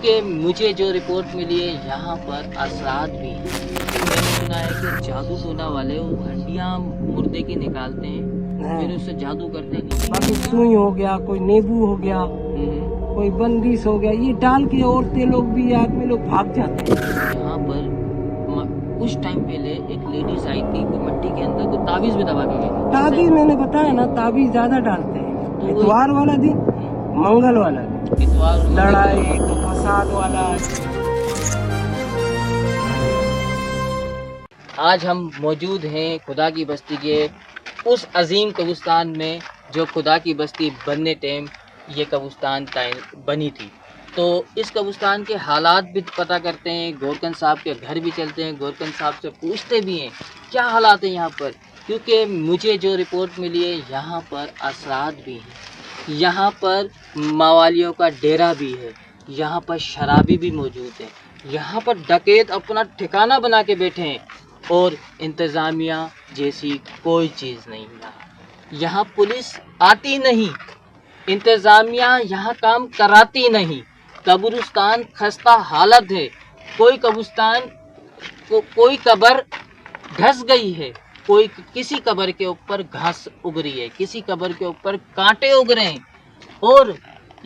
क्योंकि मुझे जो रिपोर्ट मिली है यहाँ पर असरात भी हैं। मैंने सुना है कि जादू टोना वाले वो हड्डियाँ मुर्दे की निकालते हैं, फिर उससे जादू करते हैं। बाकी सुई हो गया, कोई नींबू हो गया, कोई बंदिश हो गया, ये डाल के औरतें लोग भी आदमी लोग भाग जाते हैं। यहाँ पर कुछ टाइम पहले एक लेडीज आई थी, कोई मिट्टी के अंदर कोई ताबीज भी दबा के गई। ताबीज मैंने बताया ना, ताबीज ज्यादा डालते हैं। इतवार वाला दिन, मंगल वाला दिन, इतवार लड़ाई तो फसाद वाला। आज हम मौजूद हैं खुदा की बस्ती के उस अजीम कब्रिस्तान में जो खुदा की बस्ती बनने टाइम ये कब्रिस्तान बनी थी। तो इस कब्रिस्तान के हालात भी पता करते हैं, गोरकन साहब के घर भी चलते हैं, गोरकन साहब से पूछते भी हैं क्या हालात हैं यहाँ पर, क्योंकि मुझे जो रिपोर्ट मिली है यहाँ पर असरात भी हैं, यहाँ पर मवालियों का डेरा भी है, यहाँ पर शराबी भी मौजूद है, यहाँ पर डकैत अपना ठिकाना बना के बैठे हैं और इंतज़ामिया जैसी कोई चीज़ नहीं है। यहाँ पुलिस आती नहीं, इंतज़ामिया यहाँ काम कराती नहीं, कब्रिस्तान खस्ता हालत है। कोई कब्रिस्तान कोई कब्र धंस गई है, कोई किसी कब्र के ऊपर घास उग रही है, किसी कब्र के ऊपर कांटे उग रहे हैं। और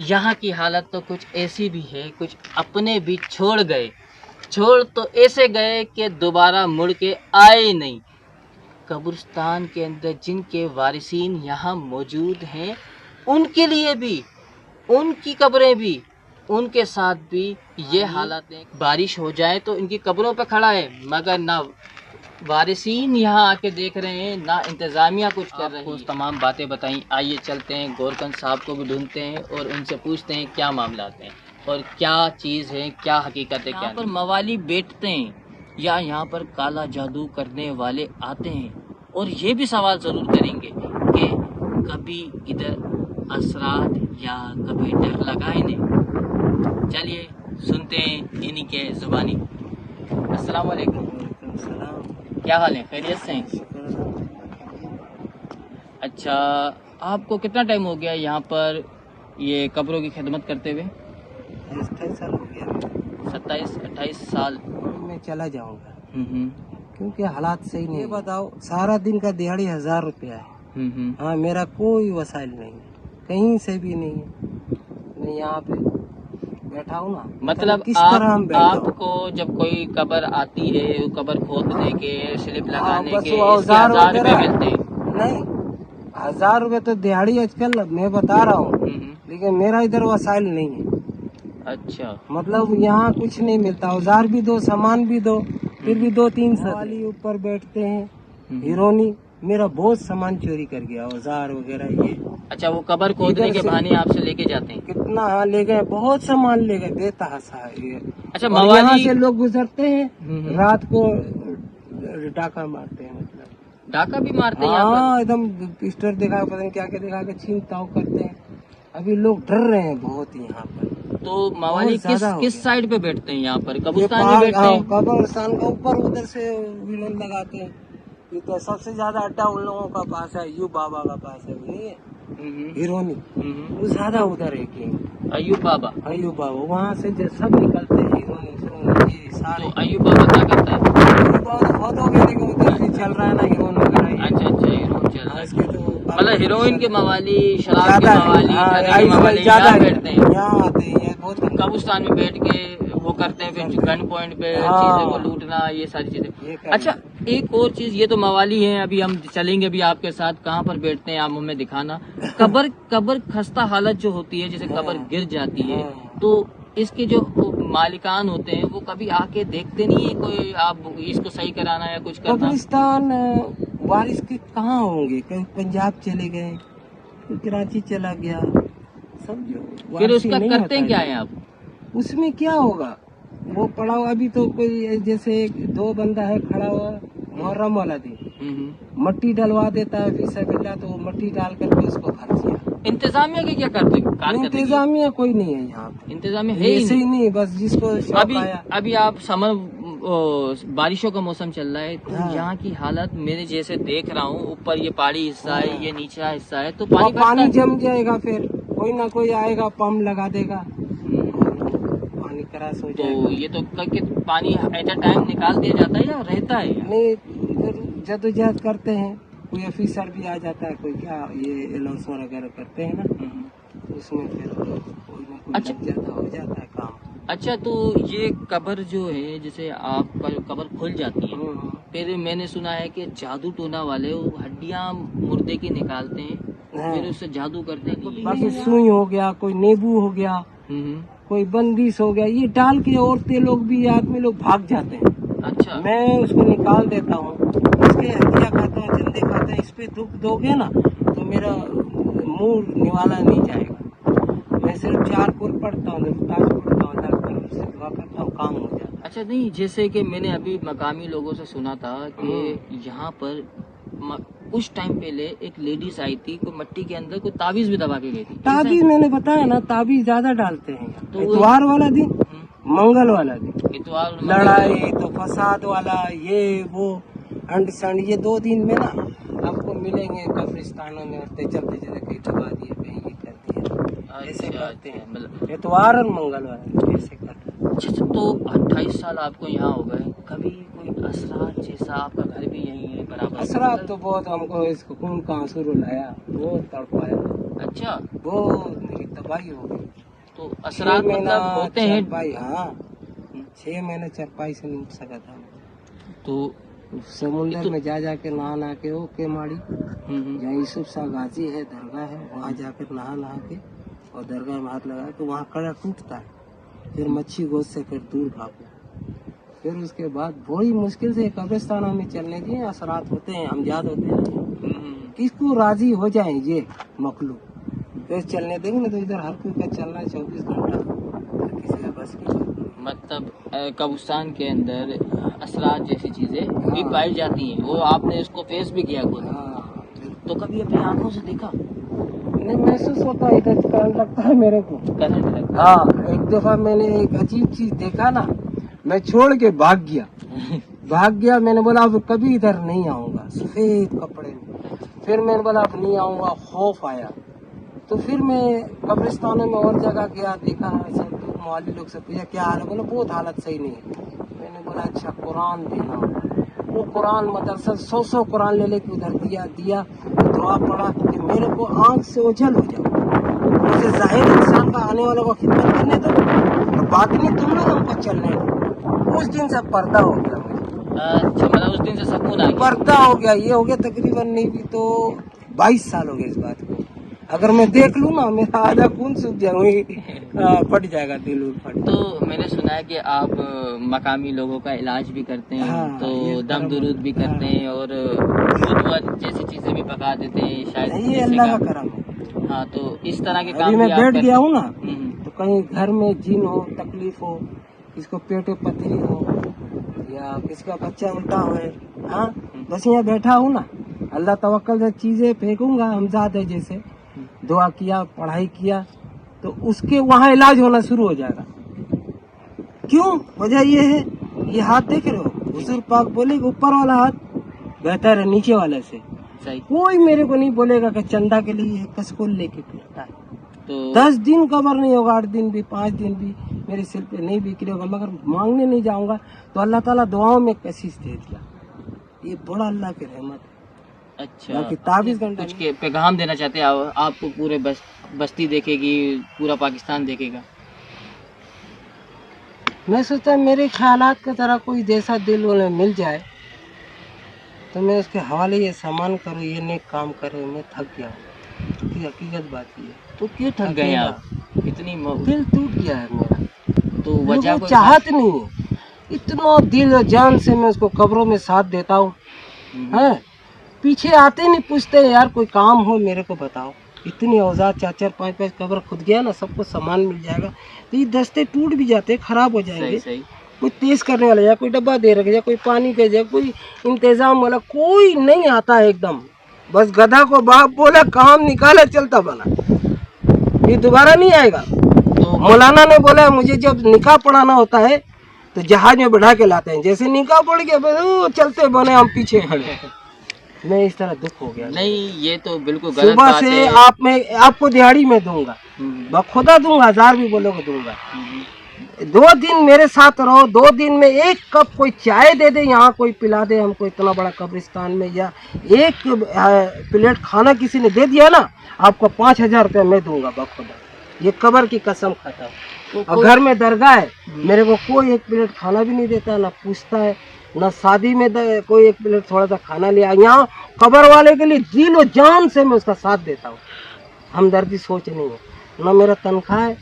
यहाँ की हालत तो कुछ ऐसी भी है, कुछ अपने भी छोड़ गए, छोड़ तो ऐसे गए कि दोबारा मुड़ के आए नहीं। कब्रिस्तान के अंदर जिनके वारिसीन यहाँ मौजूद हैं उनके लिए भी, उनकी कब्रें भी, उनके साथ भी ये हालत है। बारिश हो जाए तो इनकी कब्रों पर खड़ा है, मगर ना वारिसीन यहाँ आके देख रहे हैं, ना इंतज़ामिया कुछ कर रही है। तमाम बातें बताई, आइए चलते हैं गोरकन साहब को भी ढूंढते हैं और उनसे पूछते हैं क्या मामला हैं और क्या चीज़ है, क्या हकीकत है। क्या पर मवाली बैठते हैं या यहाँ पर काला जादू करने वाले आते हैं, और ये भी सवाल ज़रूर करेंगे कि कभी इधर असरात या कभी डर लगा इन्हें। चलिए सुनते हैं इन्हीं के ज़ुबानी। अस्सलाम वालेकुम। क्या हाल है, खैरियत से हैं? अच्छा, आपको कितना टाइम हो गया यहाँ पर ये कब्रों की खिदमत करते हुए? 28 साल हो गया। 27-28 साल। मैं चला जाऊंगा क्योंकि हालात सही नहीं। ये बताओ, सारा दिन का दिहाड़ी 1000 रुपया है। हाँ, मेरा कोई वसाइल नहीं है, कहीं से भी नहीं है। मैं यहाँ पे बैठा हूँ ना, मतलब किस तरह हम आपको जब कोई कब्र आती है, कब्र खोदने के, स्लिप लगाने के, इसके 1000 रुपए मिलते हैं? नहीं, 1000 रुपए तो दिहाड़ी आजकल मैं बता रहा हूँ, लेकिन मेरा इधर वसाइल नहीं है। अच्छा, मतलब यहाँ कुछ नहीं मिलता, औजार भी दो, सामान भी दो, फिर भी 2-3 वाली ऊपर बैठते हैं। हिरोनी मेरा बहुत सामान चोरी कर गया, औजार वगैरह ये। अच्छा, वो कब्र खोदने के बहाने आपसे लेके जाते हैं? कितना, हाँ ले गए, बहुत सामान ले गए, बेतहाशा ये। अच्छा, यहाँ से लोग गुजरते हैं, रात को डाका मारते हैं, मतलब डाका भी मारते हैं? हाँ, एकदम पिस्टल दिखा, पता नहीं क्या क्या दिखा के छीन ताव करते हैं। अभी लोग डर रहे हैं बहुत यहाँ पर। तो मवाली किस साइड पे बैठते हैं यहाँ पर? कब्रिस्तान में बैठते हैं? कब्रिस्तान का ऊपर उधर से विलन लगाते हैं। तो सबसे ज्यादा अड्डा उन लोगों का पास है, अयूब बाबा का पास है, नहीं है हिरोनी, वो ज्यादा उधर है कि अयूब बाबा वहाँ से सब निकलते हैं हिरोनी सारे। तो अयूब बाबा क्या करता है? अयूब बाबा बहुत हो गया, लेकिन उधर से चल रहा है ना हिरोइन वगैरह। अच्छा, हीरोइन चल रहा है। तो मतलब हीरोइन के मवाली, शराब के मवाली ज्यादा बैठते हैं, यहाँ आते हैं, बहुत कब्रिस्तान में बैठ के वो करते हैं, फिर गन पॉइंट पे चीजें को लूटना, ये सारी चीजें। अच्छा, एक और चीज, ये तो मवाली हैं, अभी हम चलेंगे भी आपके साथ, कहाँ पर बैठते हैं आप हमें दिखाना। कब्र खस्ता हालत जो होती है, जैसे कब्र गिर जाती है, तो इसके जो मालिकान होते हैं वो कभी आके देखते नहीं है कोई, आप इसको सही कराना या कुछ करना? कब्रिस्तान वारिस के कहाँ होंगे, कहीं पंजाब चले गए, कराची चला गया, समझो। फिर उसका करते हैं क्या है आप? उसमें क्या होगा, वो पड़ा हुआ, अभी तो कोई जैसे 2 बंदा है खड़ा हुआ, मुहर्रम वाला दिन मट्टी डलवा देता है, फिर सबिल्ला तो वो मट्टी डाल करके उसको भर दिया। इंतजामिया के क्या करते? इंतजामिया कोई नहीं है यहाँ पे, इंतजामिया है ऐसे ही नहीं, बस जिसको अभी आप बारिशों का मौसम चल रहा है, तो यहाँ की हालत मेरे जैसे देख रहा हूँ, ऊपर ये पहाड़ी हिस्सा है, ये निचला हिस्सा है, तो पानी जम जाएगा, फिर कोई ना कोई आएगा, पंप लगा देगा, पानी क्रॉस हो तो जाएगा। ये तो करके पानी एट अ टाइम निकाल दिया जाता है या रहता है? नहीं, फिर जदोजहद करते हैं, कोई ऑफिसर भी आ जाता है, कोई क्या ये अनाउंसमेंट वगैरह करते हैं ना, उसमें फिर कोई ना कोई लग जाता, हो जाता है काम। अच्छा, तो ये कब्र जो है, जैसे आपका जो कब्र खुल जाती है, फिर मैंने सुना है कि जादू टोना वाले वो हड्डियां मुर्दे की निकालते हैं, फिर उससे जादू करते हैं। बाकी सुई हो गया, कोई नींबू हो गया, कोई बंदिश हो गया, ये डाल के औरतें लोग भी, आदमी लोग भाग जाते हैं। अच्छा, मैं उसको निकाल देता हूँ, इसके हड्डियाँ खाता हूँ, जंदे खाता हूँ, इस पे दुख दोगे ना तो मेरा मुंह निवाला नहीं जाएगा। मैं सिर्फ 4 पुर पढ़ता हूँ, ताज पढ़ता हूँ, डॉक्टर से दुआ करता हूँ, काम हो जाता है। अच्छा, नहीं, जैसे कि मैंने अभी मकामी लोगों से सुना था कि यहाँ पर कुछ टाइम पहले एक लेडीज आई थी, कोई मिट्टी के अंदर कोई ताबीज भी दबा के गई थी। ताबीज मैंने बताया ना, ताबीज ज्यादा डालते हैं। तो इतवार वाला दिन, मंगल वाला दिन, इतवार, लड़ाई तो फसाद वाला, ये वो अंड संड, ये 2 दिन में ना आपको मिलेंगे कब्रिस्तानों में, औरतें चलते चलते कहीं दबा दिए, कहीं ये कर दिया, ऐसे करते हैं। मतलब इतवार और मंगलवार ऐसे करते हैं। अच्छा, तो 28 साल आपको यहाँ हो गए, कभी कोई असरात जैसा? आपका घर भी यहीं है बराबर? असरात तो बहुत, हमको इसको खून का आंसू रुलाया, बहुत तड़पाया। अच्छा, बहुत मेरी तबाही हो गई। तो असरात मतलब होते हैं भाई? हाँ, 6 महीने चरपाई से नहीं उठ सका था। तो समुंदर में जा जाके नहा के, वो केमाड़ी जहाँ यूसुफ शाह गाजी है, दरगाह है, वहाँ जाकर नहा के और दरगाह में हाथ लगा के वहाँ कड़ा टूटता है, फिर मच्छी गोश्त से फिर दूर भागो, फिर उसके बाद बड़ी मुश्किल से कब्रिस्तान हमें चलने दिए। असरात होते हैं, अमजाद होते हैं, किसको राजी हो जाए ये मखलूक, फिर चलने देंगे ना, तो इधर हर कोई का चलना 24 घंटा, किसी का बस की। मतलब कब्रिस्तान के अंदर असरात जैसी चीजें भी पाई जाती हैं, वो आपने इसको फेस भी किया खुद? हाँ, तो कभी अपनी आंखों से देखा? नहीं, महसूस होता है, इधर करंट लगता है मेरे को। करंट लगता? हाँ, एक दफा मैंने एक अजीब चीज देखा ना, मैं छोड़ के भाग गया। मैंने बोला अब कभी इधर नहीं आऊंगा, सफेद कपड़े में। फिर मैंने बोला अब नहीं आऊंगा, खौफ आया। तो फिर मैं कब्रिस्तानों में और जगह गया, देखा सब मौलवी लोग से पूछा क्या हाल है, बोला बहुत हालत सही नहीं है। मैंने बोला अच्छा, कुरान देना होगा। वो कुरान मदरसा 100 कुरान ले लेके उधर दिया, दुआ पड़ा कि मेरे को आंख से ओझल हो जाओ, मुझे जाहिर इंसान का आने वालों को खिदमत करने दो, तो बातिनी तुम लोग हमको चलने दो। उस दिन से पर्दा हो गया मुझे। अच्छा, मतलब उस दिन से सुकून आ गया? पर्दा हो गया, ये हो गया तकरीबन नहीं भी तो 22 साल हो गए इस बात को। अगर मैं देख लूँ ना, मेरा आधा खून सूख जाए, फट जाएगा दिल फट। तो मैंने सुना है कि आप मकामी लोगों का इलाज भी करते हैं। हाँ, तो दम दुरूद भी करते हैं और दूध जैसी चीजें भी पका देते हैं शायद, ये अल्लाह का करम है। हाँ, तो इस तरह के काम मैं बैठ गया हूँ ना, तो कहीं घर में जिन हो, तकलीफ हो, किसको पेटे पथरी हो या किसी का बच्चा उल्टा हो, हाँ, बस यहाँ बैठा हूँ ना, अल्लाह तवक्कल से चीजें फेंकूंगा, हमजाद है जैसे दुआ किया, पढ़ाई किया, तो उसके वहाँ इलाज होना शुरू हो जाएगा। क्यों? वजह ये है, ये हाथ देख रहे हो, हुजूर पाक बोले ऊपर वाला हाथ बेहतर है नीचे वाले से। सही। कोई मेरे को नहीं बोलेगा कि चंदा के लिए कसको लेके फिरता है। तो 10 दिन कबर नहीं होगा, 8 दिन भी, 5 दिन भी मेरे सिर पे नहीं बिक्री होगा, मगर मांगने नहीं जाऊंगा तो अल्लाह ताला दुआओं में कशिश दे दिया। ये बड़ा अल्लाह की रहमत है। अच्छा, ताबीज़ कुछ के पैगाम देना चाहते हैं आपको? पूरे बस्ती देखेगी, पूरा पाकिस्तान देखेगा। मैं सोचता मेरे ख्यालात की तरह कोई जैसा दिल उन्हें मिल जाए तो मैं उसके हवाले ये सामान करूँ, ये नेक काम करे। मैं थक गया हूँ, हकीकत बात ये है। तो क्यों थक गए आप? इतनी दिल टूट गया है मेरा, तो वजह कोई चाहत नहीं है। इतना दिल जान से मैं उसको कब्रों में साथ देता हूँ, है पीछे आते नहीं, पूछते यार कोई काम हो मेरे को बताओ। इतनी औजार 4-4, 5-5 कब्र खुद गया ना, सबको सामान मिल जाएगा, तो ये दस्ते टूट भी जाते, खराब हो जाएंगे। सही। कोई तेज करने वाला या कोई डब्बा दे रखे, या कोई पानी के जाए, कोई इंतजाम वाला कोई नहीं आता है एकदम। बस गधा को बाप बोला, काम निकाला, चलता बना, ये दोबारा नहीं आएगा। तो मौलाना ने बोला मुझे जब निकाह पढ़ाना होता है तो जहाज में बढ़ा के लाते हैं, जैसे निकाह पड़ गया चलते बने, हम पीछे खड़े। मैं इस तरह दुख हो गया। नहीं, ये तो बिल्कुल गलत बात है। सुबह से आपको दिहाड़ी में दूंगा, खुदा दूंगा, 1000 भी बोलोगे दूंगा। 2 दिन मेरे साथ रहो, 2 दिन में 1 कप कोई चाय दे दे, यहाँ कोई पिला दे हमको इतना बड़ा कब्रिस्तान में, या 1 प्लेट खाना किसी ने दे दिया ना, आपको 5,000 रुपया मैं दूंगा बखुदा, ये कब्र की कसम खाता हूँ। और घर में दरगाह है, मेरे को कोई 1 प्लेट खाना भी नहीं देता, ना पूछता है, ना शादी में कोई 1 प्लेट थोड़ा सा खाना लिया। यहाँ कब्र वाले के लिए दिलो जान से मैं उसका साथ देता हूँ, हमदर्दी सोच नहीं है, ना मेरा तनख्वाह है,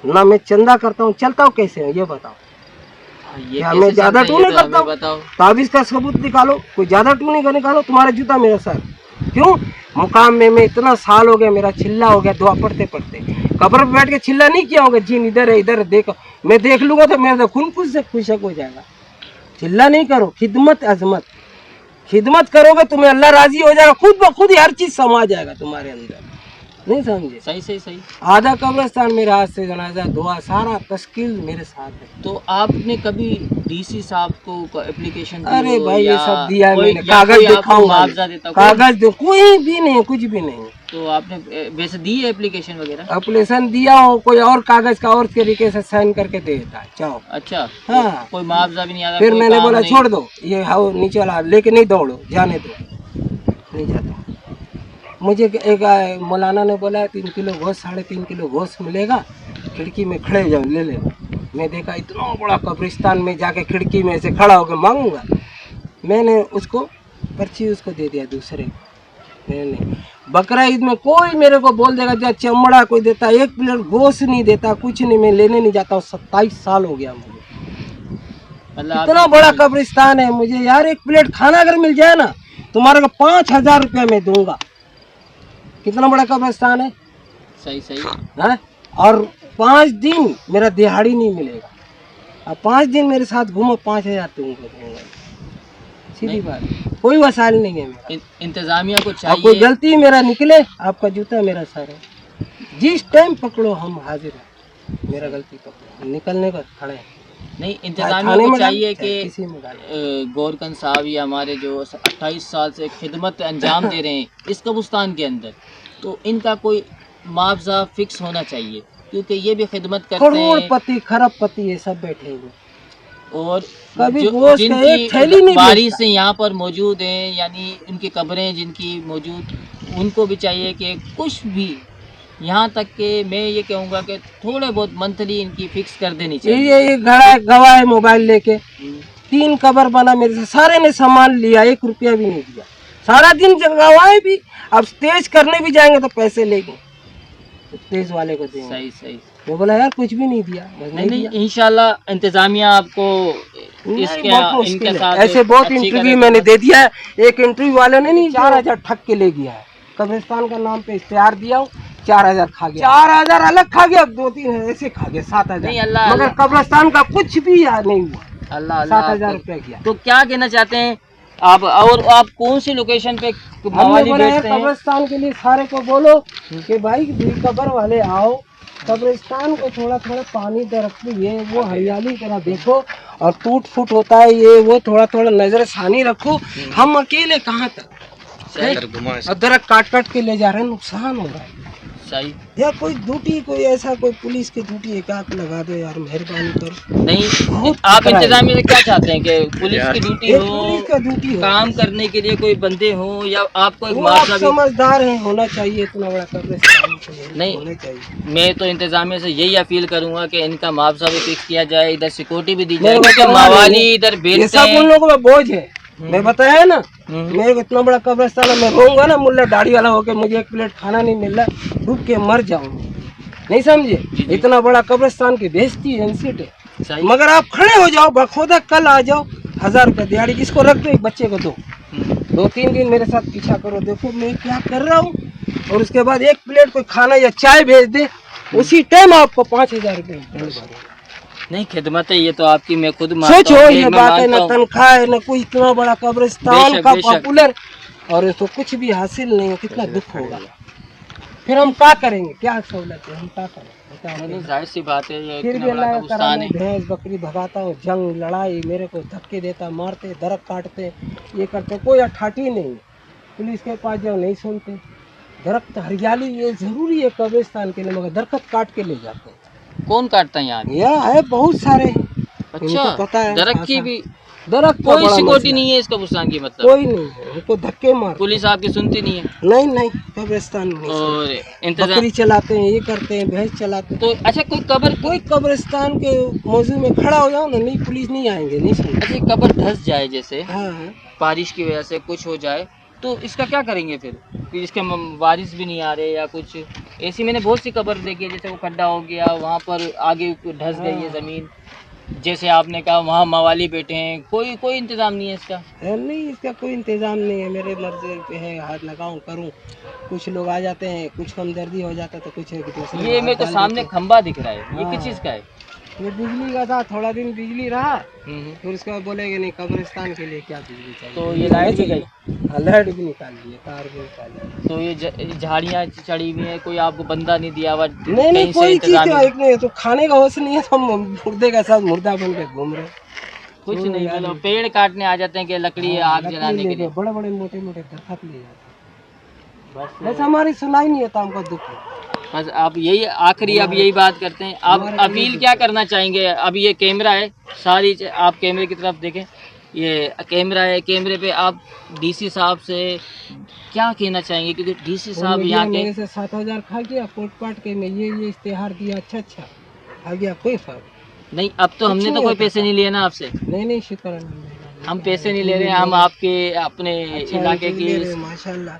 ना मैं चंदा करता हूँ। चलता हूँ कैसे है ये बताओ, क्या मैं ज्यादा टू नहीं करता हूँ? ताबीज का सबूत निकालो, कोई ज्यादा टू नहीं निकालो, तुम्हारा जूता मेरा सर। क्यों? मुकाम में मैं इतना साल हो गया, मेरा चिल्ला हो गया दुआ पढ़ते पढ़ते, कब्र पे बैठ के चिल्ला नहीं किया होगा, जीन इधर है इधर देखो, मैं देख लूंगा तो मेरा खून खुश से खुशक हो जाएगा। चिल्ला नहीं करो, खिदमत अजमत, खिदमत करोगे तुम्हें अल्लाह राजी हो जाएगा, खुद ब खुद ही हर चीज समा जाएगा तुम्हारे अंदर। नहीं समझे? सही। आधा कब्रिस्तान मेरे हाथ से, जनाजा दुआ सारा तस्कील मेरे साथ है। तो आपने कभी डीसी साहब को एप्लीकेशन दी? अरे भाई ये या सब दिया कोई, मैंने, कागज दिखाऊंगा, देता कागज दो, कोई भी नहीं, कुछ भी नहीं। तो आपने वैसे दी है एप्लीकेशन वगैरह? एप्लीकेशन दिया हो, कोई और कागज का और तरीके से साइन करके दे देता है। चाहो अच्छा, हाँ, कोई मुआवजा भी नहीं आता? फिर मैंने बोला छोड़ दो, ये हाउ नीचे वाला लेके नहीं दौड़ो, जाने दो, नहीं जाता। मुझे एक मौलाना ने बोला 3 किलो गोश्त, 3.5 किलो गोश्त मिलेगा, खिड़की में खड़े जाओ ले लेना। मैं देखा इतना बड़ा कब्रिस्तान में जाके खिड़की में से खड़ा होकर मांगूंगा, मैंने उसको पर्ची उसको दे दिया दूसरे को। नहीं, बकरा ईद में कोई मेरे को बोल देगा जब चमड़ा कोई देता, 1 प्लेट गोश्त नहीं देता, कुछ नहीं, मैं लेने नहीं जाता हूँ। 27 साल हो गया मुझे, इतना बड़ा कब्रिस्तान है। मुझे यार 1 प्लेट खाना अगर मिल जाए ना, तुम्हारे को 5,000 रुपया मैं दूंगा। कितना बड़ा कब्रिस्तान है। सही है? और 5 दिन मेरा दिहाड़ी नहीं मिलेगा, अब 5 दिन मेरे साथ घूमो, 5,000 तुमको दूंगा, सीधी बात, कोई वसाइल नहीं है मेरा। इंतजामिया को चाहिए, कोई गलती मेरा निकले, आपका जूता मेरा सर है, जिस टाइम पकड़ो हम हाजिर हैं, मेरा गलती पकड़ो, निकलने का खड़े हैं। नहीं, इंतजामिया को चाहिए कि गोरकन साहब या हमारे जो 28 साल से खिदमत अंजाम दे रहे हैं इस कब्रिस्तान के अंदर, तो इनका कोई मुआवजा फिक्स होना चाहिए, क्योंकि ये भी खिदमत करते हैं। करोड़पति खरबपति ये सब बैठे हैं, और कभी जिनकी बारिश से यहाँ पर मौजूद हैं, यानी उनकी कब्रें जिनकी मौजूद, उनको भी चाहिए कि कुछ भी, यहाँ तक कि मैं ये कहूँगा कि थोड़े बहुत मंथली इनकी फिक्स कर देनी चाहिए। ये गवाह है मोबाइल लेके, 3 कब्र बना मेरे से, सारे ने सामान लिया, 1 रुपया भी नहीं दिया, सारा दिन गवाए भी। अब तेज करने भी जाएंगे तो पैसे लेंगे, तो तेज वाले को देंगे। सही। मैं बोला यार कुछ भी नहीं दिया, नहीं, इंशाल्लाह इंतजामिया आपको इनके साथ ऐसे बहुत इंटरव्यू मैंने दे दिया है। एक इंटरव्यू वाले ने नहीं 4,000 ठग के ले गया है, कब्रिस्तान का नाम पे इश्तेहार दिया हूँ, 4,000 खा गया, 4,000 अलग खा गया, 2-3 ऐसे खा गया, 7,000, मगर कब्रिस्तान का कुछ भी याद नहीं हुआ। अल्लाह 7,000 रुपया किया। तो क्या कहना चाहते हैं आप, और आप कौन सी लोकेशन पे कब्रिस्तान के लिए सारे को बोलो कि भाई कब्र वाले आओ, कब्रिस्तान को थोड़ा थोड़ा पानी दरख्त ये वो हरियाली तरह देखो, और टूट फूट होता है ये वो, थोड़ा थोड़ा नजर सानी रखो। हम अकेले कहाँ तक, और दरख्त काट काट के ले जा रहे हैं, नुकसान हो रहा है। सही, या कोई ड्यूटी, कोई ऐसा कोई पुलिस की ड्यूटी एक आध लगा दो यार, मेहरबानी करो। नहीं, आप इंतजामिया से क्या चाहते हैं कि पुलिस की ड्यूटी हो, काम करने के लिए कोई बंदे हो, या आपको एक आप समझदार हैं, होना चाहिए इतना बड़ा कब्रिस्तान नहीं होना चाहिए। मैं तो इंतजामिया से यही अपील करूंगा कि इनका मुआवजा भी फिक्स किया जाए, इधर सिक्योरिटी भी दी जाए, क्योंकि मवाली इधर बेचते हैं, सब उन लोगों का बोझ है। मैं बताया ना, मेरे को इतना बड़ा कब्रिस्तान है, मैं रोऊंगा ना मुल्ला दाढ़ी वाला होके, मुझे 1 प्लेट खाना नहीं मिल रहा, डूब के मर जाऊंगा, नहीं समझे? इतना बड़ा कब्रिस्तान की बेइज्जती है। मगर आप खड़े हो जाओ, बखुदा कल आ जाओ, 1,000 रुपया दिहाड़ी, इसको रख दो, एक बच्चे को दो, 2-3 दिन मेरे साथ पीछा करो, देखो मैं क्या कर रहा हूँ, और उसके बाद 1 प्लेट कोई खाना या चाय भेज दे, उसी टाइम आपको 5,000 रुपये। नहीं, खिदमत है ये तो आपकी, मैं खुद सोचो ये बात है, न तनख्वाह है, न कोई, इतना बड़ा कब्रिस्तान का पॉपुलर, और इसको कुछ भी हासिल नहीं हो, कितना दुख होगा। फिर हम क्या करेंगे, क्या सहूलत है, हम क्या करें? जाहिर सी बात है, ये फिर भी अल्लाह का करम है, भैंस बकरी भगाता हूँ, जंग लड़ाई, मेरे को धक्के देता, मारते, दरख्त काटते, ये करते, कोई अठाठी नहीं, पुलिस के पास जाओ नहीं सुनते। दरख्त हरियाली ये जरूरी है कब्रिस्तान के लिए, मगर दरख्त काट के ले जाते हैं। कौन काटता है यहाँ? यहाँ है बहुत सारे। अच्छा, इनको पता है। दरख्त की भी दरख्त का कोई बड़ा सिक्योरिटी मसला नहीं है इस कब्रिस्तान की, मतलब कोई नहीं है, उनको धक्के मार। पुलिस आपकी सुनती नहीं है? नहीं नहीं, कब्रिस्तान नहीं। और इंतजाम बकरी चलाते हैं, ये करते हैं, भैंस चलाते हैं। तो अच्छा, कोई कब्रिस्तान के मौजू में खड़ा हो जाओ ना, नहीं पुलिस नहीं आएंगे, नहीं सुन। अच्छा, कब्र धंस जाए जैसे हाँ बारिश की वजह से कुछ हो जाए तो इसका क्या करेंगे फिर? कि इसके वारिस भी नहीं आ रहे या कुछ ऐसी, मैंने बहुत सी कब्र देखी है, जैसे वो खड्डा हो गया, वहाँ पर आगे धंस गई है ज़मीन, जैसे आपने कहा वहाँ मवाली बैठे हैं, कोई इंतज़ाम नहीं है इसका? नहीं, इसका कोई इंतजाम नहीं है। मेरे मर्जी पे है, हाथ लगाऊं करूं। कुछ लोग आ जाते हैं, कुछ हमदर्दी हो जाता तो कुछ दूसरे। ये मेरे को सामने खंबा दिख रहा है, ये हाँ। किस चीज़ का है? ये बिजली का था, थोड़ा दिन बिजली रहा, हम्म। फिर उसके बाद बोलेंगे नहीं, कब्रिस्तान के लिए क्या बिजली चाहिए। तो ये लाइट भी गई? हाँ, लाइट भी निकाल दी, तार भी निकाल दी। तो ये झाड़ियाँ चढ़ी हुई हैं, कोई आपको बंदा नहीं दिया हुआ? नहीं, कोई चीज नहीं। तो खाने का होश नहीं है, तो हम मुर्दे का साथ मुर्दा बन के घूम रहे। कुछ नहीं, मतलब पेड़ काटने आ जाते हैं कि लकड़ी आग जलाने के लिए? बड़े बड़े मोटे मोटे दरख्त ले जाते हैं। बस हमारी सुनाई नहीं होता, हमको दुख है। बस आप यही आखिरी, अब यही बात करते हैं, आप अपील क्या करना चाहेंगे? अब ये कैमरा है, सारी आप कैमरे की तरफ देखें, ये कैमरा है, कैमरे पे आप डीसी साहब से क्या कहना चाहेंगे? क्योंकि डीसी साहब यहाँ के मेरे से 7,000 खा गया, कोट पाट के में ये इश्तेहार दिया, अच्छा खा गया, कोई फर्क नहीं। अब तो हमने तो कोई पैसे नहीं लिए ना आपसे? नहीं, शुक्र, हम पैसे नहीं ले रहे हैं, हम आपके अपने इलाके की माशाल्लाह।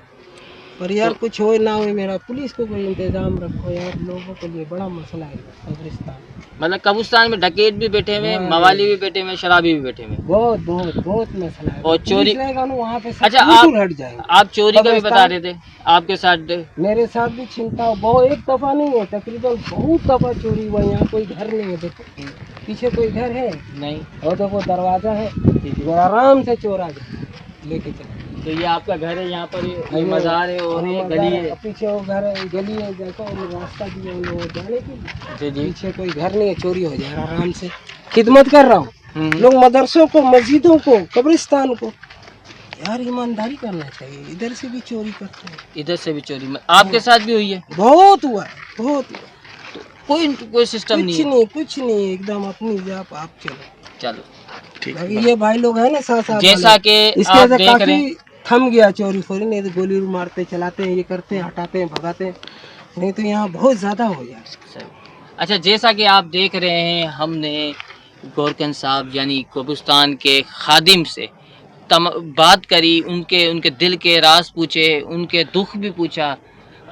पर यार कुछ हो ना हो, मेरा पुलिस को कोई इंतजाम रखो यार, लोगों के लिए बड़ा मसला है कब्रिस्तान। मतलब कब्रिस्तान में डकैत भी बैठे हुए, मवाली भी बैठे हुए, शराबी भी बैठे हुए, बहुत मसला है। और चोरी वहाँ पे अच्छा, हट जाएंगे। आप चोरी का भी बता रहे थे, आपके साथ? मेरे साथ भी चिंता बहुत, एक दफा नहीं है, तकरीबन बहुत दफा चोरी हुआ। यहाँ कोई घर नहीं है, देखो पीछे कोई घर है नहीं, और देखो दरवाजा है, आराम से चोर आ जाए लेके चले। तो ये आपका घर है, यहाँ पर ये मज़ार है और ये गली है, पीछे वो घर है, गली है, देखो रास्ता दिया उन लोगों जाने की। जी। पीछे कोई घर नहीं है, चोरी हो जाए, आराम से खिदमत कर रहा हूँ। लोग मदरसों को, मस्जिदों को, कब्रिस्तान को, यार ईमानदारी करना चाहिए। इधर से भी चोरी करते हैं, इधर से भी चोरी। आपके साथ भी हुई है? बहुत हुआ है, बहुत हुआ। तो कोई सिस्टम नहीं? कुछ नहीं, एकदम अपनी जाप आप चलो ठीक है। ये भाई लोग है ना साथ, जैसा कि इसके देख काफी थम गया चोरी फोरी, नहीं तो गोली मारते चलाते हैं, ये करते हैं, हटाते हैं, भगाते हैं, नहीं तो यहाँ बहुत ज्यादा हो जाए। अच्छा, जैसा कि आप देख रहे हैं, हमने गोरकन साहब यानी कब्रिस्तान के खादिम से बात करी, उनके दिल के राज पूछे, उनके दुख भी पूछा,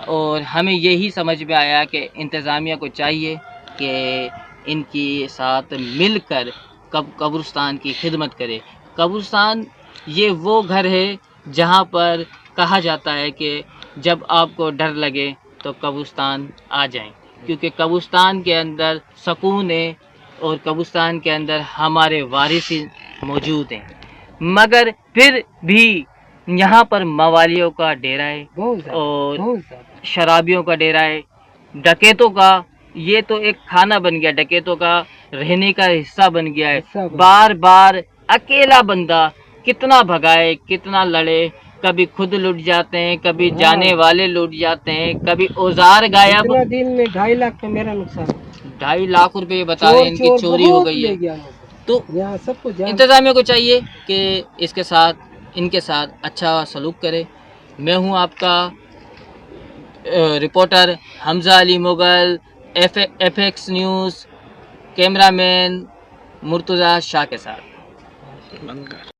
और हमें यही समझ में आया कि इंतज़ामिया को चाहिए कि इनकी साथ मिलकर कब्रिस्तान की खिदमत करे। कब्रिस्तान ये वो घर है जहाँ पर कहा जाता है कि जब आपको डर लगे तो कब्रिस्तान आ जाएं, क्योंकि कब्रिस्तान के अंदर सुकून है और कब्रिस्तान के अंदर हमारे वारिस मौजूद हैं। मगर फिर भी यहाँ पर मवालियों का डेरा है और शराबियों का डेरा है, डकैतों का ये तो एक खाना बन गया, डकैतों का रहने का हिस्सा बन गया है। बार बार अकेला बंदा कितना भगाए, कितना लड़े, कभी खुद लुट जाते हैं, कभी जाने वाले लुट जाते हैं, कभी औजार गायब। दिन में 2.5 लाख का मेरा नुकसान, 2.5 लाख रुपए बता रहे हैं इनकी चोरी हो गई है। तो सबको इंतजामिया को चाहिए कि इनके साथ अच्छा सलूक करे। मैं हूँ आपका reporter Hamza Ali Mughal, FX news, cameraman Murtaza Shah के साथ।